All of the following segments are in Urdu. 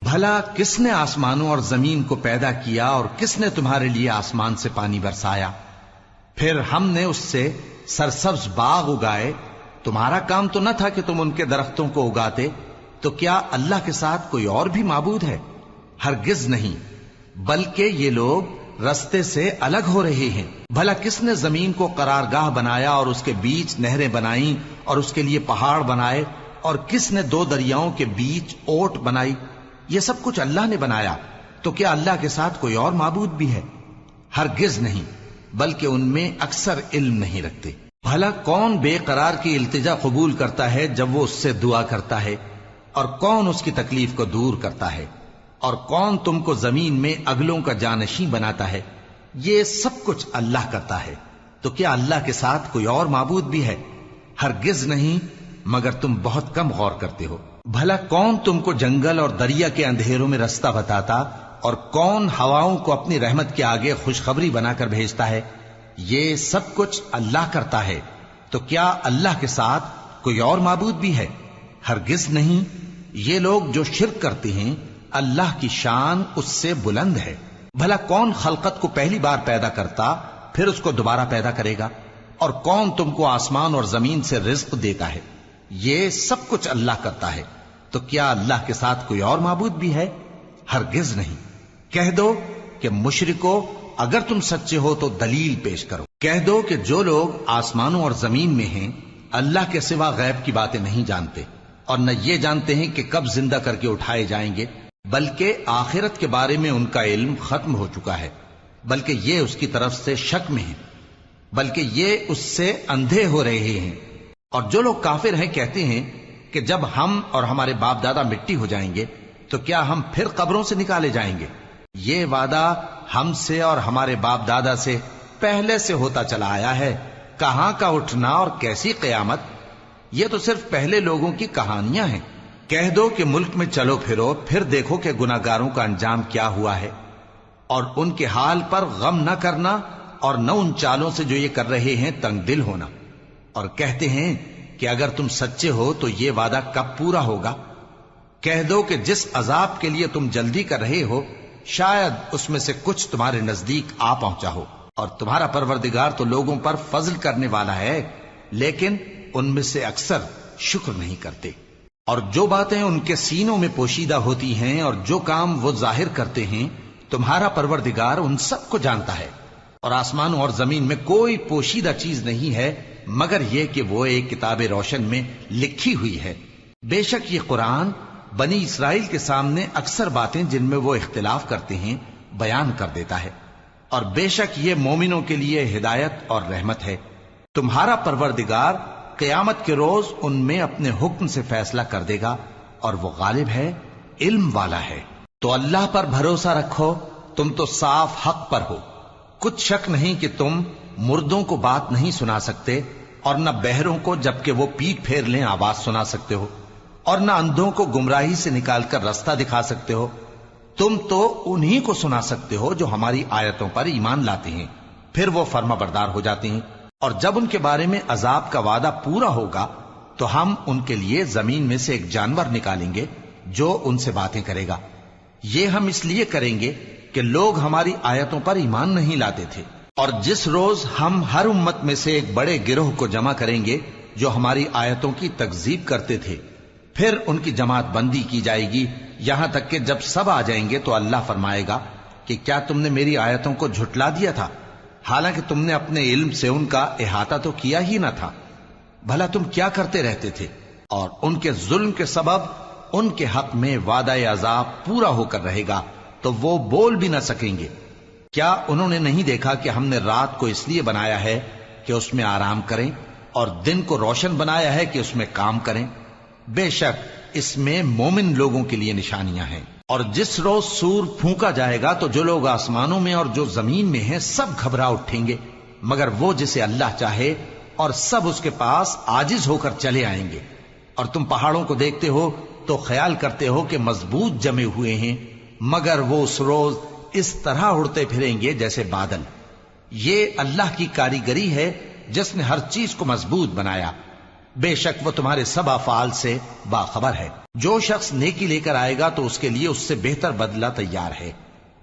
بھلا کس نے آسمانوں اور زمین کو پیدا کیا اور کس نے تمہارے لیے آسمان سے پانی برسایا؟ پھر ہم نے اس سے سرسبز باغ اگائے. تمہارا کام تو نہ تھا کہ تم ان کے درختوں کو اگاتے. تو کیا اللہ کے ساتھ کوئی اور بھی معبود ہے؟ ہرگز نہیں، بلکہ یہ لوگ رستے سے الگ ہو رہے ہیں. بھلا کس نے زمین کو قرارگاہ بنایا اور اس کے بیچ نہریں بنائیں اور اس کے لیے پہاڑ بنائے، اور کس نے دو دریاؤں کے بیچ اوٹ بنائی؟ یہ سب کچھ اللہ نے بنایا. تو کیا اللہ کے ساتھ کوئی اور معبود بھی ہے؟ ہرگز نہیں، بلکہ ان میں اکثر علم نہیں رکھتے. بھلا کون بے قرار کی التجا قبول کرتا ہے جب وہ اس سے دعا کرتا ہے، اور کون اس کی تکلیف کو دور کرتا ہے، اور کون تم کو زمین میں اگلوں کا جانشین بناتا ہے؟ یہ سب کچھ اللہ کرتا ہے. تو کیا اللہ کے ساتھ کوئی اور معبود بھی ہے؟ ہرگز نہیں، مگر تم بہت کم غور کرتے ہو. بھلا کون تم کو جنگل اور دریا کے اندھیروں میں رستہ بتاتا، اور کون ہواؤں کو اپنی رحمت کے آگے خوشخبری بنا کر بھیجتا ہے؟ یہ سب کچھ اللہ کرتا ہے. تو کیا اللہ کے ساتھ کوئی اور معبود بھی ہے؟ ہرگز نہیں. یہ لوگ جو شرک کرتے ہیں اللہ کی شان اس سے بلند ہے. بھلا کون خلقت کو پہلی بار پیدا کرتا پھر اس کو دوبارہ پیدا کرے گا؟ اور کون تم کو آسمان اور زمین سے رزق دیتا ہے؟ یہ سب کچھ اللہ کرتا ہے. تو کیا اللہ کے ساتھ کوئی اور معبود بھی ہے؟ ہرگز نہیں. کہہ دو کہ مشرکو، اگر تم سچے ہو تو دلیل پیش کرو. کہہ دو کہ جو لوگ آسمانوں اور زمین میں ہیں اللہ کے سوا غیب کی باتیں نہیں جانتے، اور نہ یہ جانتے ہیں کہ کب زندہ کر کے اٹھائے جائیں گے، بلکہ آخرت کے بارے میں ان کا علم ختم ہو چکا ہے، بلکہ یہ اس کی طرف سے شک میں ہیں، بلکہ یہ اس سے اندھے ہو رہے ہیں. اور جو لوگ کافر ہیں کہتے ہیں کہ جب ہم اور ہمارے باپ دادا مٹی ہو جائیں گے تو کیا ہم پھر قبروں سے نکالے جائیں گے؟ یہ وعدہ ہم سے اور ہمارے باپ دادا سے پہلے سے ہوتا چلا آیا ہے. کہاں کا اٹھنا اور کیسی قیامت؟ یہ تو صرف پہلے لوگوں کی کہانیاں ہیں. کہہ دو کہ ملک میں چلو پھرو، پھر دیکھو کہ گناہگاروں کا انجام کیا ہوا ہے، اور ان کے حال پر غم نہ کرنا، اور نہ ان چالوں سے جو یہ کر رہے ہیں تنگ دل ہونا. اور کہتے ہیں کہ اگر تم سچے ہو تو یہ وعدہ کب پورا ہوگا؟ کہہ دو کہ جس عذاب کے لیے تم جلدی کر رہے ہو شاید اس میں سے کچھ تمہارے نزدیک آ پہنچا ہو، اور تمہارا پروردگار تو لوگوں پر فضل کرنے والا ہے، لیکن ان میں سے اکثر شکر نہیں کرتے. اور جو باتیں ان کے سینوں میں پوشیدہ ہوتی ہیں اور جو کام وہ ظاہر کرتے ہیں تمہارا پروردگار ان سب کو جانتا ہے. اور آسمانوں اور زمین میں کوئی پوشیدہ چیز نہیں ہے مگر یہ کہ وہ ایک کتاب روشن میں لکھی ہوئی ہے. بے شک یہ قرآن بنی اسرائیل کے سامنے اکثر باتیں جن میں وہ اختلاف کرتے ہیں بیان کر دیتا ہے، اور بے شک یہ مومنوں کے لیے ہدایت اور رحمت ہے. تمہارا پروردگار قیامت کے روز ان میں اپنے حکم سے فیصلہ کر دے گا، اور وہ غالب ہے، علم والا ہے. تو اللہ پر بھروسہ رکھو، تم تو صاف حق پر ہو. کچھ شک نہیں کہ تم مردوں کو بات نہیں سنا سکتے، اور نہ بہروں کو جبکہ وہ پیٹ پھیر لیں آواز سنا سکتے ہو، اور نہ اندھوں کو گمراہی سے نکال کر رستہ دکھا سکتے ہو. تم تو انہی کو سنا سکتے ہو جو ہماری آیتوں پر ایمان لاتے ہیں، پھر وہ فرما بردار ہو جاتے ہیں. اور جب ان کے بارے میں عذاب کا وعدہ پورا ہوگا تو ہم ان کے لیے زمین میں سے ایک جانور نکالیں گے جو ان سے باتیں کرے گا. یہ ہم اس لیے کریں گے کہ لوگ ہماری آیتوں پر ایمان نہیں لاتے تھے. اور جس روز ہم ہر امت میں سے ایک بڑے گروہ کو جمع کریں گے جو ہماری آیتوں کی تکذیب کرتے تھے، پھر ان کی جماعت بندی کی جائے گی یہاں تک کہ جب سب آ جائیں گے تو اللہ فرمائے گا کہ کیا تم نے میری آیتوں کو جھٹلا دیا تھا، حالانکہ تم نے اپنے علم سے ان کا احاطہ تو کیا ہی نہ تھا. بھلا تم کیا کرتے رہتے تھے؟ اور ان کے ظلم کے سبب ان کے حق میں وعدہ عذاب پورا ہو کر رہے گا تو وہ بول بھی نہ سکیں گے. کیا انہوں نے نہیں دیکھا کہ ہم نے رات کو اس لیے بنایا ہے کہ اس میں آرام کریں، اور دن کو روشن بنایا ہے کہ اس میں کام کریں؟ بے شک اس میں مومن لوگوں کے لیے نشانیاں ہیں. اور جس روز سور پھونکا جائے گا تو جو لوگ آسمانوں میں اور جو زمین میں ہیں سب گھبرا اٹھیں گے مگر وہ جسے اللہ چاہے، اور سب اس کے پاس عاجز ہو کر چلے آئیں گے. اور تم پہاڑوں کو دیکھتے ہو تو خیال کرتے ہو کہ مضبوط جمے ہوئے ہیں، مگر وہ اس روز اس طرح اڑتے پھریں گے جیسے بادل. یہ اللہ کی کاریگری ہے جس نے ہر چیز کو مضبوط بنایا. بے شک وہ تمہارے سب افعال سے باخبر ہے۔ جو شخص نیکی لے کر آئے گا تو اس کے لیے اس سے بہتر بدلہ تیار ہے،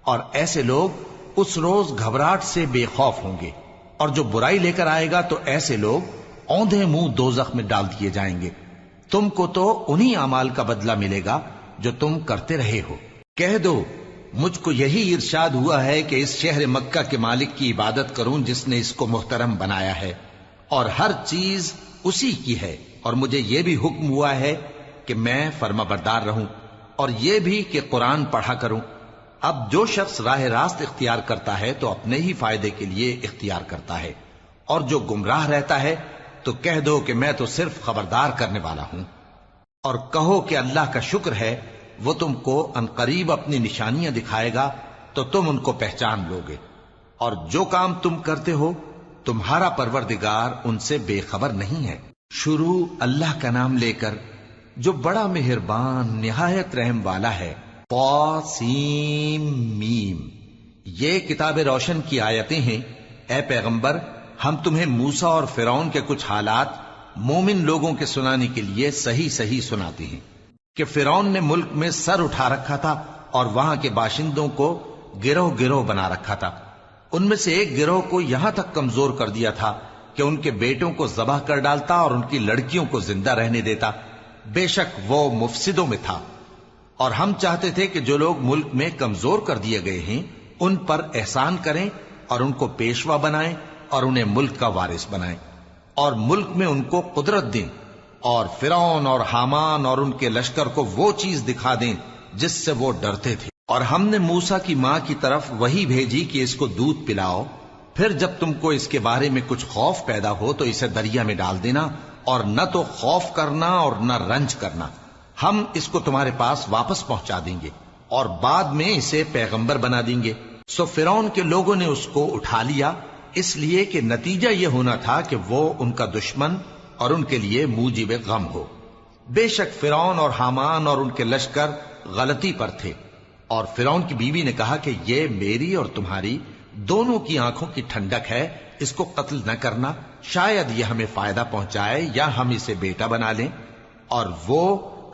اور ایسے لوگ اس روز گھبراہٹ سے بے خوف ہوں گے، اور جو برائی لے کر آئے گا تو ایسے لوگ اوندھے منہ دوزخ میں ڈال دیے جائیں گے۔ تم کو تو انہی اعمال کا بدلہ ملے گا جو تم کرتے رہے ہو۔ کہہ دو مجھ کو یہی ارشاد ہوا ہے کہ اس شہر مکہ کے مالک کی عبادت کروں جس نے اس کو محترم بنایا ہے، اور ہر چیز اسی کی ہے، اور مجھے یہ بھی حکم ہوا ہے کہ میں فرما بردار رہوں، اور یہ بھی کہ قرآن پڑھا کروں۔ اب جو شخص راہ راست اختیار کرتا ہے تو اپنے ہی فائدے کے لیے اختیار کرتا ہے، اور جو گمراہ رہتا ہے تو کہہ دو کہ میں تو صرف خبردار کرنے والا ہوں۔ اور کہو کہ اللہ کا شکر ہے وہ تم کو عنقریب اپنی نشانیاں دکھائے گا تو تم ان کو پہچان لو گے، اور جو کام تم کرتے ہو تمہارا پروردگار ان سے بے خبر نہیں ہے۔ شروع اللہ کا نام لے کر جو بڑا مہربان نہایت رحم والا ہے۔ طاسیم میم، یہ کتاب روشن کی آیتیں ہیں۔ اے پیغمبر، ہم تمہیں موسیٰ اور فرعون کے کچھ حالات مومن لوگوں کے سنانے کے لیے صحیح صحیح سناتے ہیں کہ فرعون نے ملک میں سر اٹھا رکھا تھا اور وہاں کے باشندوں کو گروہ گروہ بنا رکھا تھا۔ ان میں سے ایک گروہ کو یہاں تک کمزور کر دیا تھا کہ ان کے بیٹوں کو ذبح کر ڈالتا اور ان کی لڑکیوں کو زندہ رہنے دیتا۔ بے شک وہ مفسدوں میں تھا، اور ہم چاہتے تھے کہ جو لوگ ملک میں کمزور کر دیے گئے ہیں ان پر احسان کریں اور ان کو پیشوا بنائیں اور انہیں ملک کا وارث بنائیں، اور ملک میں ان کو قدرت دیں، اور فرعون اور حامان اور ان کے لشکر کو وہ چیز دکھا دیں جس سے وہ ڈرتے تھے۔ اور ہم نے موسیٰ کی ماں کی طرف وحی بھیجی کہ اس کو دودھ پلاؤ، پھر جب تم کو اس کے بارے میں کچھ خوف پیدا ہو تو اسے دریا میں ڈال دینا، اور نہ تو خوف کرنا اور نہ رنج کرنا، ہم اس کو تمہارے پاس واپس پہنچا دیں گے اور بعد میں اسے پیغمبر بنا دیں گے۔ سو فرعون کے لوگوں نے اس کو اٹھا لیا، اس لیے کہ نتیجہ یہ ہونا تھا کہ وہ ان کا دشمن اور ان کے لیے موجب غم ہو۔ بے شک فرعون اور حامان اور ان کے لشکر غلطی پر تھے، اور فرعون کی بیوی نے کہا کہ یہ میری اور تمہاری دونوں کی آنکھوں کی ٹھنڈک ہے، اس کو قتل نہ کرنا، شاید یہ ہمیں فائدہ پہنچائے یا ہم اسے بیٹا بنا لیں، اور وہ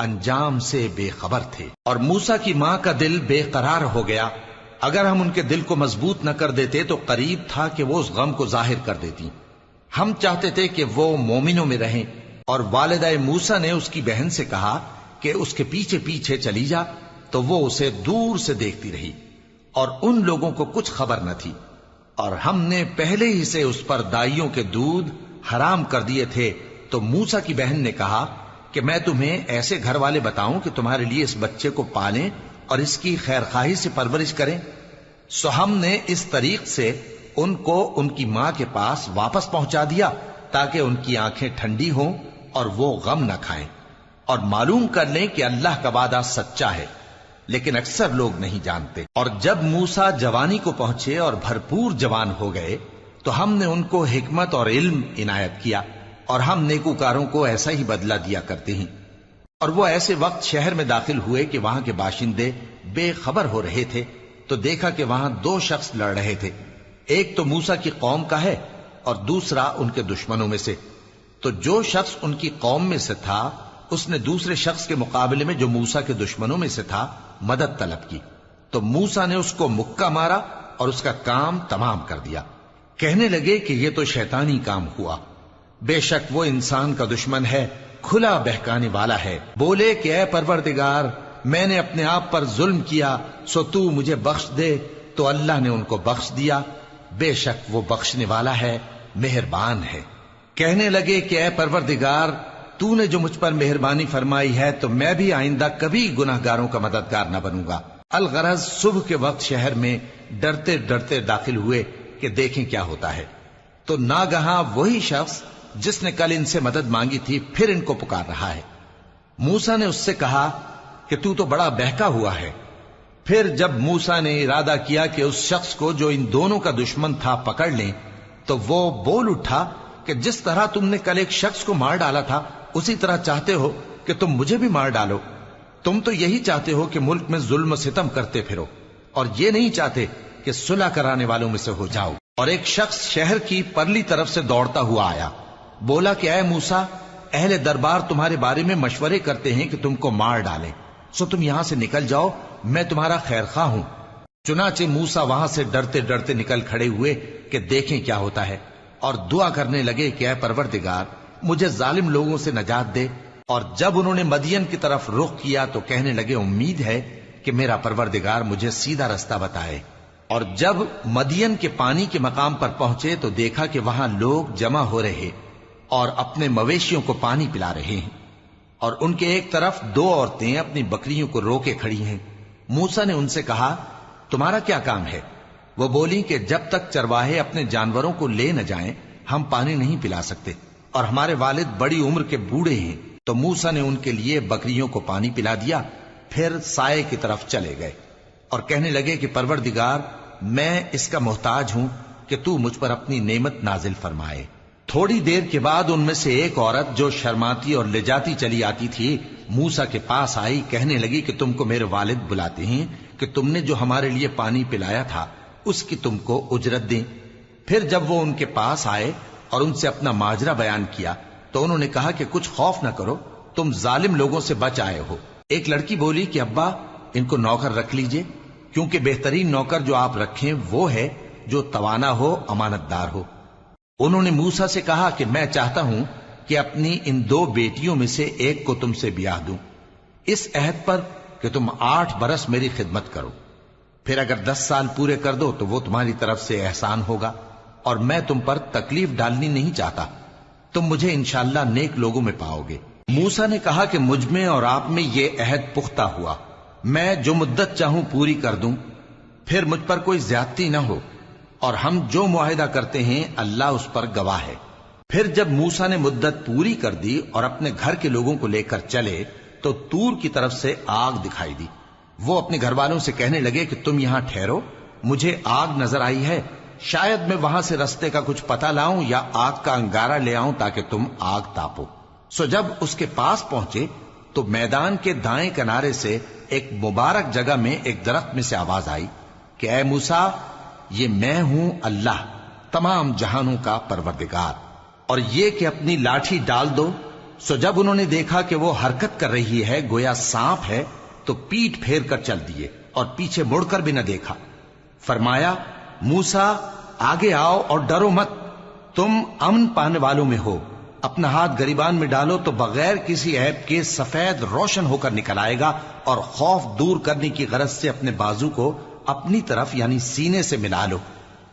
انجام سے بے خبر تھے۔ اور موسیٰ کی ماں کا دل بے قرار ہو گیا، اگر ہم ان کے دل کو مضبوط نہ کر دیتے تو قریب تھا کہ وہ اس غم کو ظاہر کر دیتی۔ ہم چاہتے تھے کہ وہ مومنوں میں رہیں، اور والدہ موسیٰ نے اس کی بہن سے کہا کہ اس کے پیچھے پیچھے چلی جا، تو وہ اسے دور سے دیکھتی رہی، اور ان لوگوں کو کچھ خبر نہ تھی، اور ہم نے پہلے ہی سے اس پر دائیوں کے دودھ حرام کر دیے تھے۔ تو موسیٰ کی بہن نے کہا کہ میں تمہیں ایسے گھر والے بتاؤں کہ تمہارے لیے اس بچے کو پالیں اور اس کی خیر خواہی سے پرورش کریں۔ سو ہم نے اس طریق سے ان کو ان کی ماں کے پاس واپس پہنچا دیا تاکہ ان کی آنکھیں ٹھنڈی ہوں اور وہ غم نہ کھائیں، اور معلوم کر لیں کہ اللہ کا وعدہ سچا ہے، لیکن اکثر لوگ نہیں جانتے۔ اور جب موسیٰ جوانی کو پہنچے اور بھرپور جوان ہو گئے تو ہم نے ان کو حکمت اور علم عنایت کیا، اور ہم نیکوکاروں کو ایسا ہی بدلہ دیا کرتے ہیں۔ اور وہ ایسے وقت شہر میں داخل ہوئے کہ وہاں کے باشندے بے خبر ہو رہے تھے، تو دیکھا کہ وہاں دو شخص لڑ رہے تھے، ایک تو موسیٰ کی قوم کا ہے اور دوسرا ان کے دشمنوں میں سے۔ تو جو شخص ان کی قوم میں سے تھا اس نے دوسرے شخص کے مقابلے میں جو موسیٰ کے دشمنوں میں سے تھا مدد طلب کی، تو موسیٰ نے اس کو مکہ مارا اور اس کا کام تمام کر دیا۔ کہنے لگے کہ یہ تو شیطانی کام ہوا، بے شک وہ انسان کا دشمن ہے، کھلا بہکانے والا ہے۔ بولے کہ اے پروردگار، میں نے اپنے آپ پر ظلم کیا، سو تو مجھے بخش دے، تو اللہ نے ان کو بخش دیا، بے شک وہ بخشنے والا ہے، مہربان ہے۔ کہنے لگے کہ اے پروردگار، تو نے جو مجھ پر مہربانی فرمائی ہے تو میں بھی آئندہ کبھی گناہ گاروں کا مددگار نہ بنوں گا۔ الغرض صبح کے وقت شہر میں ڈرتے ڈرتے داخل ہوئے کہ دیکھیں کیا ہوتا ہے، تو ناگہاں وہی شخص جس نے کل ان سے مدد مانگی تھی پھر ان کو پکار رہا ہے۔ موسیٰ نے اس سے کہا کہ تو بڑا بہکا ہوا ہے۔ پھر جب موسیٰ نے ارادہ کیا کہ اس شخص کو جو ان دونوں کا دشمن تھا پکڑ لیں، تو وہ بول اٹھا کہ جس طرح تم نے کل ایک شخص کو مار ڈالا تھا اسی طرح چاہتے ہو کہ تم مجھے بھی مار ڈالو۔ تم تو یہی چاہتے ہو کہ ملک میں ظلم و ستم کرتے پھرو، اور یہ نہیں چاہتے کہ صلح کرانے والوں میں سے ہو جاؤ۔ اور ایک شخص شہر کی پرلی طرف سے دوڑتا ہوا آیا، بولا کہ اے موسیٰ، اہل دربار تمہارے بارے میں مشورے کرتے ہیں کہ تم کو مار ڈالیں، سو تم یہاں سے نکل جاؤ، میں تمہارا خیر خواہ ہوں۔ چنانچہ موسیٰ وہاں سے ڈرتے ڈرتے نکل کھڑے ہوئے کہ دیکھیں کیا ہوتا ہے، اور دعا کرنے لگے کہ اے پروردگار مجھے ظالم لوگوں سے نجات دے۔ اور جب انہوں نے مدین کی طرف رخ کیا تو کہنے لگے امید ہے کہ میرا پروردگار مجھے سیدھا رستہ بتائے۔ اور جب مدین کے پانی کے مقام پر پہنچے تو دیکھا کہ وہاں لوگ جمع ہو رہے اور اپنے مویشیوں کو پانی پلا رہے ہیں، اور ان کے ایک طرف دو عورتیں اپنی بکریوں کو روکے کھڑی ہیں۔ موسیٰ نے ان سے کہا تمہارا کیا کام ہے؟ وہ بولی کہ جب تک چرواہے اپنے جانوروں کو لے نہ جائیں ہم پانی نہیں پلا سکتے، اور ہمارے والد بڑی عمر کے بوڑھے ہیں۔ تو موسیٰ نے ان کے لیے بکریوں کو پانی پلا دیا، پھر سائے کی طرف چلے گئے اور کہنے لگے کہ پروردگار میں اس کا محتاج ہوں کہ تو مجھ پر اپنی نعمت نازل فرمائے۔ تھوڑی دیر کے بعد ان میں سے ایک عورت جو شرماتی اور لجاتی چلی آتی تھی موسیٰ کے پاس آئی، کہنے لگی کہ تم کو میرے والد بلاتے ہیں کہ تم نے جو ہمارے لیے پانی پلایا تھا اس کی تم کو اجرت دیں۔ پھر جب وہ ان کے پاس آئے اور ان سے اپنا ماجرا بیان کیا تو انہوں نے کہا کہ کچھ خوف نہ کرو، تم ظالم لوگوں سے بچ آئے ہو۔ ایک لڑکی بولی کہ ابا ان کو نوکر رکھ لیجئے، کیونکہ بہترین نوکر جو آپ رکھیں وہ ہے جو توانا ہو، امانت دار ہو۔ انہوں نے موسیٰ سے کہا کہ میں چاہتا ہوں کہ اپنی ان دو بیٹیوں میں سے ایک کو تم سے بیاہ دوں، اس عہد پر کہ تم 8 برس میری خدمت کرو، پھر اگر 10 سال پورے کر دو تو وہ تمہاری طرف سے احسان ہوگا، اور میں تم پر تکلیف ڈالنی نہیں چاہتا، تم مجھے انشاءاللہ نیک لوگوں میں پاؤ گے۔ موسیٰ نے کہا کہ مجھ میں اور آپ میں یہ عہد پختہ ہوا، میں جو مدت چاہوں پوری کر دوں، پھر مجھ پر کوئی زیادتی نہ ہو، اور ہم جو معاہدہ کرتے ہیں اللہ اس پر گواہ ہے۔ پھر جب موسیٰ نے مدت پوری کر دی اور اپنے گھر کے لوگوں کو لے کر چلے تو طور کی طرف سے آگ دکھائی دی۔ وہ اپنے گھر والوں سے کہنے لگے کہ تم یہاں ٹھہرو، مجھے آگ نظر آئی ہے، شاید میں وہاں سے رستے کا کچھ پتہ لاؤں یا آگ کا انگارہ لے آؤں تاکہ تم آگ تاپو۔ سو جب اس کے پاس پہنچے تو میدان کے دائیں کنارے سے ایک مبارک جگہ میں ایک درخت میں سے آواز آئی کہ اے موسیٰ یہ میں ہوں اللہ تمام جہانوں کا پروردگار، اور یہ کہ اپنی لاٹھی ڈال دو۔ سو جب انہوں نے دیکھا کہ وہ حرکت کر رہی ہے گویا سانپ ہے تو پیٹ پھیر کر چل دیے اور پیچھے مڑ کر بھی نہ دیکھا۔ فرمایا موسیٰ آگے آؤ اور ڈرو مت، تم امن پانے والوں میں ہو، اپنا ہاتھ گریبان میں ڈالو تو بغیر کسی عیب کے سفید روشن ہو کر نکل آئے گا، اور خوف دور کرنے کی غرض سے اپنے بازو کو اپنی طرف یعنی سینے سے ملا لو۔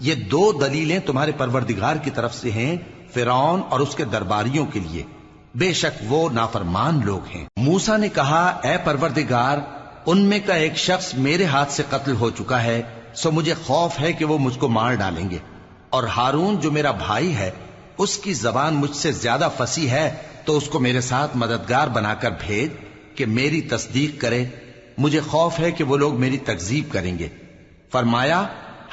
یہ 2 دلیلیں تمہارے پروردگار کی طرف سے ہیں فرعون اور اس کے درباریوں کے لیے، بے شک وہ نافرمان لوگ ہیں۔ موسیٰ نے کہا اے پروردگار ان میں کا ایک شخص میرے ہاتھ سے قتل ہو چکا ہے، سو مجھے خوف ہے کہ وہ مجھ کو مار ڈالیں گے، اور ہارون جو میرا بھائی ہے اس کی زبان مجھ سے زیادہ فصیح ہے، تو اس کو میرے ساتھ مددگار بنا کر بھیج کہ میری تصدیق کرے، مجھے خوف ہے کہ وہ لوگ میری تکذیب کریں گے۔ فرمایا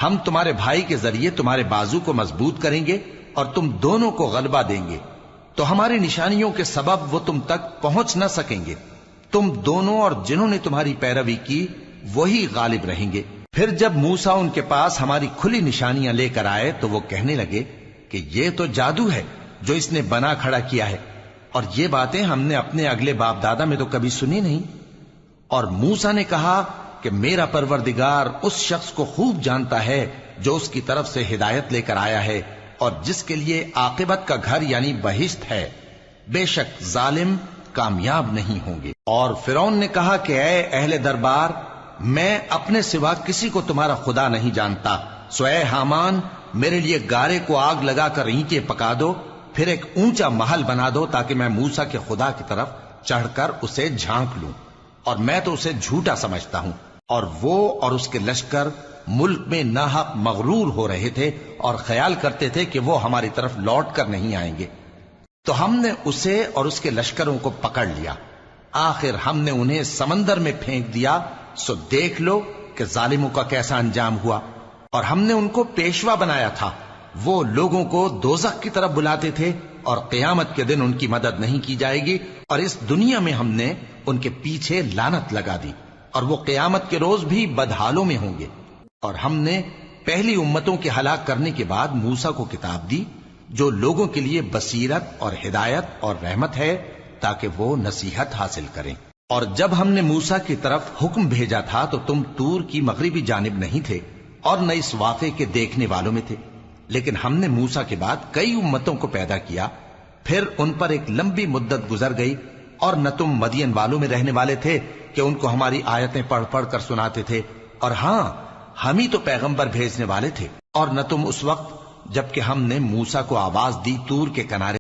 ہم تمہارے بھائی کے ذریعے تمہارے بازو کو مضبوط کریں گے اور تم دونوں کو غلبہ دیں گے، تو ہماری نشانیوں کے سبب وہ تم تک پہنچ نہ سکیں گے، تم دونوں اور جنہوں نے تمہاری پیروی کی وہی غالب رہیں گے۔ پھر جب موسیٰ ان کے پاس ہماری کھلی نشانیاں لے کر آئے تو وہ کہنے لگے کہ یہ تو جادو ہے جو اس نے بنا کھڑا کیا ہے، اور یہ باتیں ہم نے اپنے اگلے باپ دادا میں تو کبھی سنی نہیں۔ اور موسیٰ نے کہا کہ میرا پروردگار اس شخص کو خوب جانتا ہے جو اس کی طرف سے ہدایت لے کر آیا ہے اور جس کے لیے عاقبت کا گھر یعنی بہشت ہے، بے شک ظالم کامیاب نہیں ہوں گے۔ اور فرعون نے کہا کہ اے اہل دربار میں اپنے سوا کسی کو تمہارا خدا نہیں جانتا، سو اے حامان میرے لیے گارے کو آگ لگا کر اینٹیں پکا دو، پھر ایک اونچا محل بنا دو تاکہ میں موسیٰ کے خدا کی طرف چڑھ کر اسے جھانک لوں، اور میں تو اسے جھوٹا سمجھتا ہوں۔ اور وہ اور اس کے لشکر ملک میں ناحق مغرور ہو رہے تھے اور خیال کرتے تھے کہ وہ ہماری طرف لوٹ کر نہیں آئیں گے، تو ہم نے اسے اور اس کے لشکروں کو پکڑ لیا، آخر ہم نے انہیں سمندر میں پھینک دیا، سو دیکھ لو کہ ظالموں کا کیسا انجام ہوا۔ اور ہم نے ان کو پیشوا بنایا تھا، وہ لوگوں کو دوزخ کی طرف بلاتے تھے، اور قیامت کے دن ان کی مدد نہیں کی جائے گی، اور اس دنیا میں ہم نے ان کے پیچھے لعنت لگا دی، اور وہ قیامت کے روز بھی بدحالوں میں ہوں گے۔ اور ہم نے پہلی امتوں کے ہلاک کرنے کے بعد موسیٰ کو کتاب دی، جو لوگوں کے لیے بصیرت اور ہدایت اور رحمت ہے تاکہ وہ نصیحت حاصل کریں۔ اور جب ہم نے موسیٰ کی طرف حکم بھیجا تھا تو تم طور کی مغربی جانب نہیں تھے اور نہ اس واقعے کے دیکھنے والوں میں تھے، لیکن ہم نے موسیٰ کے بعد کئی امتوں کو پیدا کیا، پھر ان پر ایک لمبی مدت گزر گئی، اور نہ تم مدین والوں میں رہنے والے تھے کہ ان کو ہماری آیتیں پڑھ پڑھ کر سناتے تھے، اور ہاں ہم ہی تو پیغمبر بھیجنے والے تھے، اور نہ تم اس وقت جبکہ ہم نے موسیٰ کو آواز دی طور کے کنارے